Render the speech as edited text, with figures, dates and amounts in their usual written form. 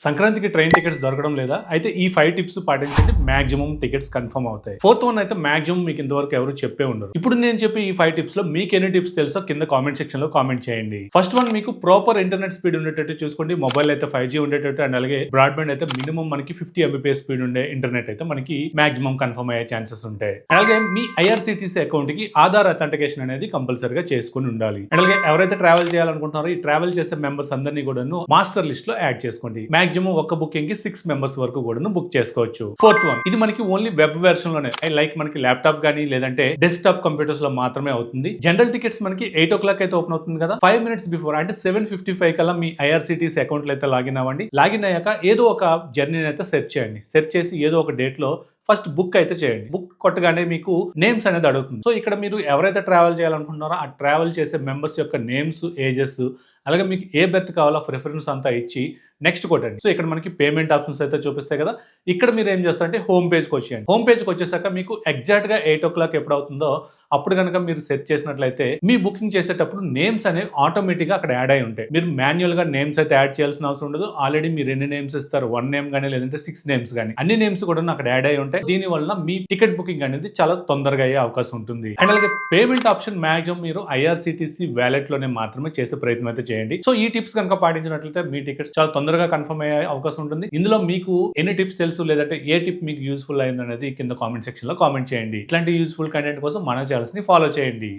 సంక్రాంతికి train tickets దొరకడం లేదా? అయితే ఈ 5 టిప్స్ పాటించండి. మాక్సిమం టికెట్స్ కన్ఫర్మ్ అవుతాయి. ఫోర్త్ వన్ అయితే మాక్సిమం మీకు ఇంతవరకు ఎవరు చెప్పే ఉండరు. ఇప్పుడు నేను చెప్పే ఈ 5 టిప్స్ లో మీకు ఎన్ని టిప్స్ తెలుసో కింద కామెంట్ సెక్షన్ లో కామెంట్ చేయండి. ఫస్ట్ వన్, మీకు ప్రాపర్ ఇంటర్నెట్ స్పీడ్ ఉండేటట్టు చూసుకోండి. మొబైల్ అయితే 5G ఉండేటట్టు అండ్ అలాగే బ్రాడ్బ్యాండ్ అయితే మినిమం మనకి 50 Mbps స్పీడ్ ఉండే ఇంటర్నెట్ అయితే మనకి మాక్సిమం కన్ఫర్మ్ అయ్యే ఛాన్సెస్ ఉంటాయి. అలాగే మీ ఐఆర్సిటిసి అకౌంట్ కి ఆధార్ అథెంటికేషన్ అనేది కంపల్సరీగా చేసుకుని ఉండాలి. అండ్ అలాగే ఎవరైతే ట్రావెల్ చేయాలనుకుంటున్నారో ఈ ట్రావెల్ చేసే మెంబర్స్ అందరినీ కూడా మాస్టర్ లిస్ట్ లో యాడ్ చేసుకోండి. మాక్సిమం ఒక బుకింగ్ కి 6 మెంబర్స్ వరకు కూడా బుక్ చేసుకోవచ్చు. ఫోర్త్ వన్, ఇది మనకి ఓన్లీ వెబ్ వెర్షన్ లోనే, లైక్ మనకి ల్యాప్టాప్ గానీ లేదంటే డెస్క్టాప్ కంప్యూటర్స్ లో మాత్రమే అవుతుంది. జనరల్ టికెట్స్ మనకి 8 o'clock అయితే ఓపెన్ అవుతుంది కదా, 5 minutes బిఫోర్ అంటే 7:55 కల్లా మీ ఐఆర్సిటిసి అకౌంట్ లో అయితే లాగిన్ అవ్వండి. లాగిన్ అయ్యాక ఏదో ఒక జర్నీని అయితే సెర్చ్ చేయండి. సెర్చ్ చేసి ఏదో ఒక డేట్ లో ఫస్ట్ బుక్ అయితే చేయండి. బుక్ కొట్టగానే మీకు నేమ్స్ అనేది అడుగుతుంది. సో ఇక్కడ మీరు ఎవరైతే ట్రావెల్ చేయాలనుకుంటున్నారో ఆ ట్రావెల్ చేసే మెంబర్స్ యొక్క నేమ్స్, ఏజెస్, అలాగే మీకు ఏ బెర్త్ కావాలో ప్రిఫరెన్స్ అంతా ఇచ్చి నెక్స్ట్ కొట్టండి. సో ఇక్కడ మనకి పేమెంట్ ఆప్షన్స్ అయితే చూపిస్తాయి కదా, ఇక్కడ మీరు ఏం చేస్తారంటే హోమ్ పేజ్కి వచ్చేయండి. హోమ్ పేజ్కి వచ్చేసాక మీకు ఎగ్జాక్ట్ గా 8 o'clock ఎప్పుడు అవుతుందో అప్పుడు కనుక మీరు సెట్ చేసినట్లయితే మీ బుకింగ్ చేసేటప్పుడు నేమ్స్ అనేవి ఆటోమేటిక్ గా అక్కడ యాడ్ అయి ఉంటాయి. మీరు మాన్యువల్ గా నేమ్స్ అయితే యాడ్ చేయాల్సిన అవసరం ఉండదు. ఆల్రెడీ మీరు ఎన్ని నేమ్స్ ఇస్తారు, 1 నేమ్ గానీ లేదంటే 6 నేమ్స్ గానీ, అన్ని నేమ్స్ కూడా అక్కడ యాడ్ అయి ఉంటాయి. దీని వల్ల మీ టికెట్ బుకింగ్ అనేది చాలా తొందరగా అయ్యే అవకాశం ఉంటుంది. అండ్ అలాగే పేమెంట్ ఆప్షన్ మాక్సిమం మీరు ఐఆర్సిటిసి వ్యాలెట్ లోనే మాత్రమే చేసే ప్రయత్నం అయితే చేయండి. సో ఈ టిప్స్ కనుక పాటించినట్లయితే మీ టికెట్స్ చాలా తొందరగా కన్ఫర్మ్ అయ్యే అవకాశం ఉంటుంది. ఇందులో మీకు ఎన్ని టిప్స్ తెలుసు లేదంటే ఏ టిప్ మీకు యూస్ఫుల్ అయింది అనేది కింద కామెంట్ సెక్షన్ లో కామెంట్ చేయండి. ఇట్లాంటి యూస్ఫుల్ కంటెంట్ కోసం మన ఛానల్స్ ని ఫాలో చేయండి.